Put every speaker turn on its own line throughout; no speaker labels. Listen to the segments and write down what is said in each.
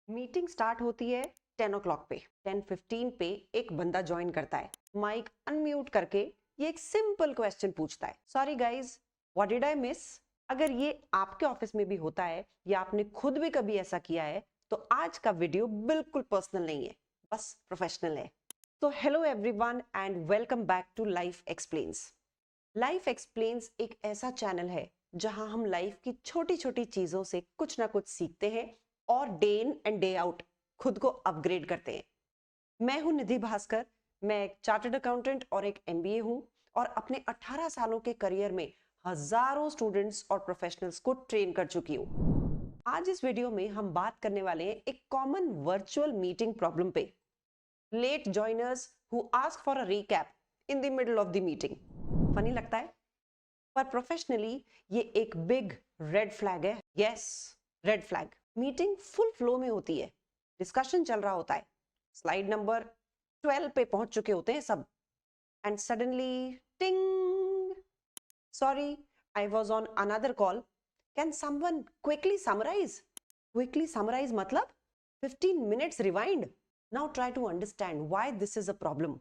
Meeting start होती है 10 o'clock पे। 10:15 पे एक बंदा ज्वाइन करता है, माइक अनम्यूट करके ये एक सिंपल क्वेश्चन पूछता है, sorry guys, what did I miss. अगर ये आपके ऑफिस में भी होता है या आपने खुद भी कभी ऐसा किया है तो आज का वीडियो बिल्कुल पर्सनल नहीं है, बस प्रोफेशनल है। तो hello everyone and welcome back to Life Explains. Life Explains एक ऐसा चैनल है जहां हम लाइफ की छोटी छोटी चीजों से कुछ ना कुछ सीखते हैं और day in and day out खुद को अपग्रेड करते हैं। मैं हूं निधि भास्कर। मैं एक चार्टर्ड अकाउंटेंट और एक एमबीए हूं और अपने 18 सालों के करियर में हजारों स्टूडेंट्स और प्रोफेशनल्स को ट्रेन कर चुकी हूं। आज इस वीडियो में हम बात करने वाले हैं एक कॉमन वर्चुअल मीटिंग प्रॉब्लम पे, late joiners who ask for a recap in the middle of the meeting. Funny लगता है पर प्रोफेशनली ये एक बिग रेड फ्लैग है। Yes, red flag. Meeting full flow में होती है, डिस्कशन चल रहा होता है, स्लाइड नंबर 12 पे पहुंच चुके होते हैं सब, and suddenly ting, sorry I was on another call, can someone quickly summarise. Quickly summarise मतलब 15 minutes rewind. Now try to understand why this is a problem.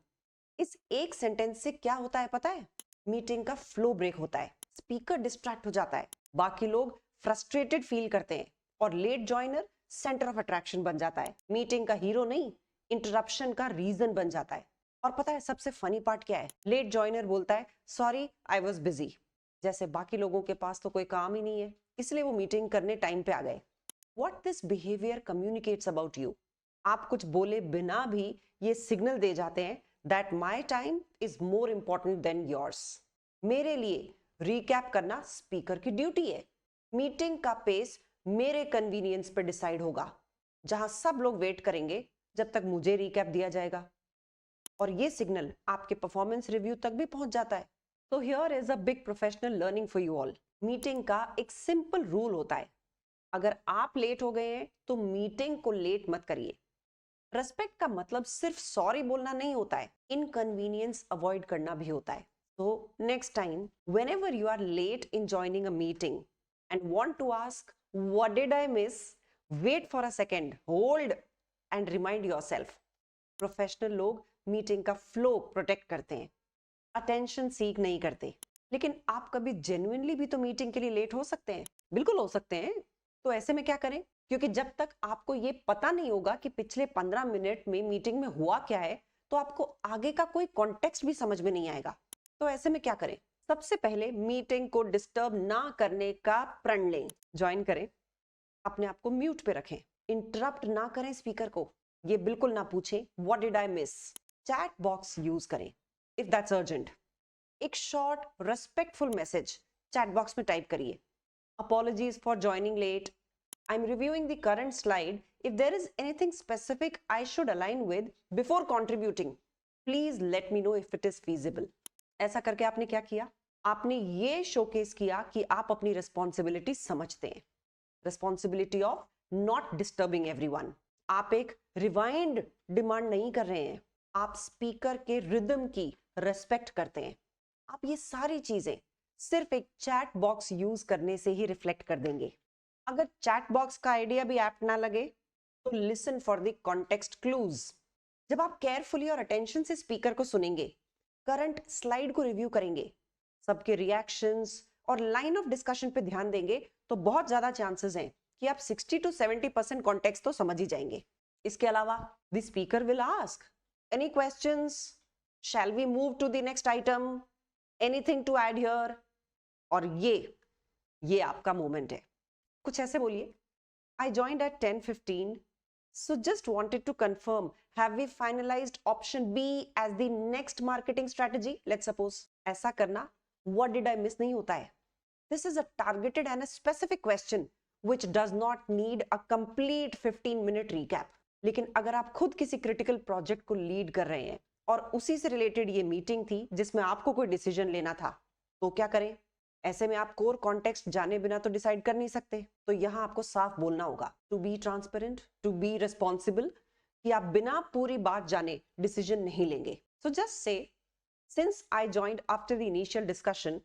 इस एक सेंटेंस से क्या होता है पता है? मीटिंग का फ्लो ब्रेक होता है, स्पीकर डिस्ट्रैक्ट हो जाता है, बाकी लोग फ्रस्ट्रेटेड फील करते हैं और late joiner centre of attraction बन जाता है। मीटिंग का हीरो नहीं, इंटरप्शन का रीजन बन जाता है। और पता है सबसे फनी पार्ट क्या है? लेट जॉइनर बोलता है सॉरी आई वाज बिजी, जैसे बाकी लोगों के पास तो कोई काम ही नहीं है इसलिए वो मीटिंग करने टाइम पे आ गए। What this behaviour communicates about you? आप कुछ बोले बिना भी ये सिग्नल दे जाते हैं that my time is more important than yours। मेरे लिए रिकैप करना स्पीकर की ड्यूटी है। मीटिंग का पेस मेरे कन्वीनियंस पर डिसाइड होगा, जहां सब लोग वेट करेंगे जब तक मुझे रिकैप दिया जाएगा। और ये सिग्नल आपके परफॉर्मेंस रिव्यू तक भी पहुंच जाता है। तो here is a big professional learning for you all. Meeting का एक सिंपल रूल होता है, अगर आप लेट हो गए हैं तो मीटिंग को लेट मत करिए। रेस्पेक्ट का मतलब सिर्फ सॉरी बोलना नहीं होता है, इनकन्वीनियंस अवॉइड करना भी होता है। तो next time whenever you are late in joining a meeting and want to ask what did I miss, wait for a second, hold and remind yourself. Professional लोग मीटिंग का फ्लो प्रोटेक्ट करते हैं, attention seek नहीं करते। लेकिन आप कभी genuinely भी तो मीटिंग के लिए लेट हो सकते हैं, बिल्कुल हो सकते हैं। तो ऐसे में क्या करें? क्योंकि जब तक आपको ये पता नहीं होगा कि पिछले 15 मिनट में मीटिंग में हुआ क्या है तो आपको आगे का कोई कॉन्टेक्स्ट भी समझ में नहीं आएगा। तो ऐसे में क्या करें? सबसे पहले मीटिंग को डिस्टर्ब ना करने का प्रण लें। ज्वाइन करें, अपने आप को म्यूट पे रखें, इंटरप्ट ना करें स्पीकर को, ये बिल्कुल ना पूछें what did I miss. Chat box use करें इफ दैट्स अर्जेंट। एक short respectful message chat box में टाइप करिए, apologies for joining late, I'm reviewing the current slide, if there is anything specific I should align with before contributing, please let me know if it is feasible। ऐसा करके आपने क्या किया? आपने ये showcase किया कि आप अपनी रिस्पॉन्सिबिलिटी समझते हैं, responsibility of not disturbing everyone. आप एक रिवाइंड डिमांड नहीं कर रहे हैं, आप स्पीकर के रिदम की रेस्पेक्ट करते हैं। आप ये सारी चीजें सिर्फ एक चैट बॉक्स यूज करने से ही रिफ्लेक्ट कर देंगे। अगर चैट बॉक्स का आइडिया भी ऐप्ट ना लगे तो listen for the context clues. जब आप केयरफुली और अटेंशन से स्पीकर को सुनेंगे, करंट स्लाइड को रिव्यू करेंगे, सबके रिएक्शंस और लाइन ऑफ डिस्कशन पे ध्यान देंगे तो बहुत ज्यादा चांसेस हैं कि आप 60 to 70% कॉन्टेक्स्ट तो समझ ही जाएंगे। इसके अलावा the speaker will ask any questions, shall we move to the next item, anything to add here. और ये आपका मोमेंट है। कुछ ऐसे बोलिए, I joined at 10:15, so just wanted to confirm, have we finalized option B as the next marketing strategy? Let's suppose। ऐसा करना what did I miss नहीं होता है। This is a targeted and a specific question which does not need a complete 15-minute recap। लेकिन अगर आप खुद किसी क्रिटिकल प्रोजेक्ट को लीड कर रहे हैं और उसी से रिलेटेड ये मीटिंग थी जिसमें आपको कोई डिसीजन लेना था, तो क्या करें? ऐसे में आप कोर कॉन्टेक्स्ट जाने बिना तो डिसाइड कर नहीं सकते। तो यहां आपको साफ बोलना होगा, to be transparent, to be responsible, कि आप बिना पूरी बात जाने डिसीजन नहीं लेंगे। So just say, since I joined after the initial discussion,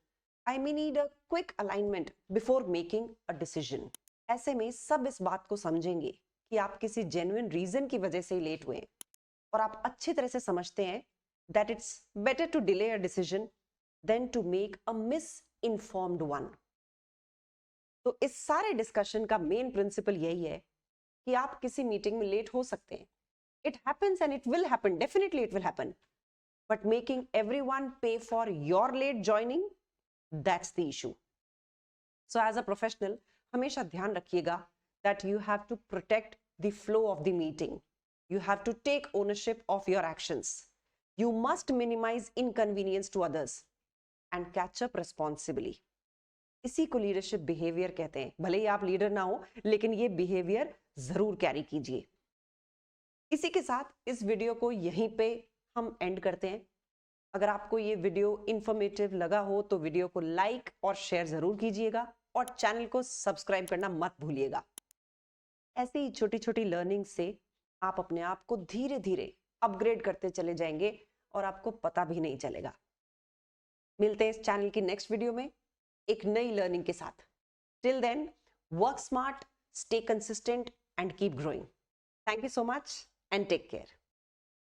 I may need a quick alignment before making a decision. ऐसे में सब इस बात को समझेंगे कि आप किसी जेन्युइन रीजन की वजह से ही लेट हुए और आप अच्छी तरह से समझते हैं that it's better to delay a decision than to make a misinformed one. तो इस सारे डिस्कशन का मेन प्रिंसिपल यही है कि आप किसी मीटिंग में लेट हो सकते हैं। It happens and it will happen, definitely it will happen, but making everyone pay for your late joining, that's the issue. So as a professional हमेशा ध्यान रखिएगा that you have to protect the flow of the meeting. You have to take ownership of your actions. You must minimize inconvenience to others and catch up responsibly. इसी को leadership behaviour कहते हैं। भले ही आप leader ना हो, लेकिन ये बिहेवियर जरूर कैरी कीजिए। इसी के साथ इस वीडियो को यहीं पे हम एंड करते हैं। अगर आपको ये वीडियो इंफॉर्मेटिव लगा हो तो वीडियो को लाइक और शेयर जरूर कीजिएगा और चैनल को सब्सक्राइब करना मत भूलिएगा। ऐसी ही छोटी छोटी लर्निंग से आप अपने आप को धीरे धीरे अपग्रेड करते चले जाएंगे और आपको पता भी नहीं चलेगा। मिलते हैं इस चैनल की नेक्स्ट वीडियो में एक नई लर्निंग के साथ। Till then, work smart, stay consistent and keep growing. Thank you so much and take care.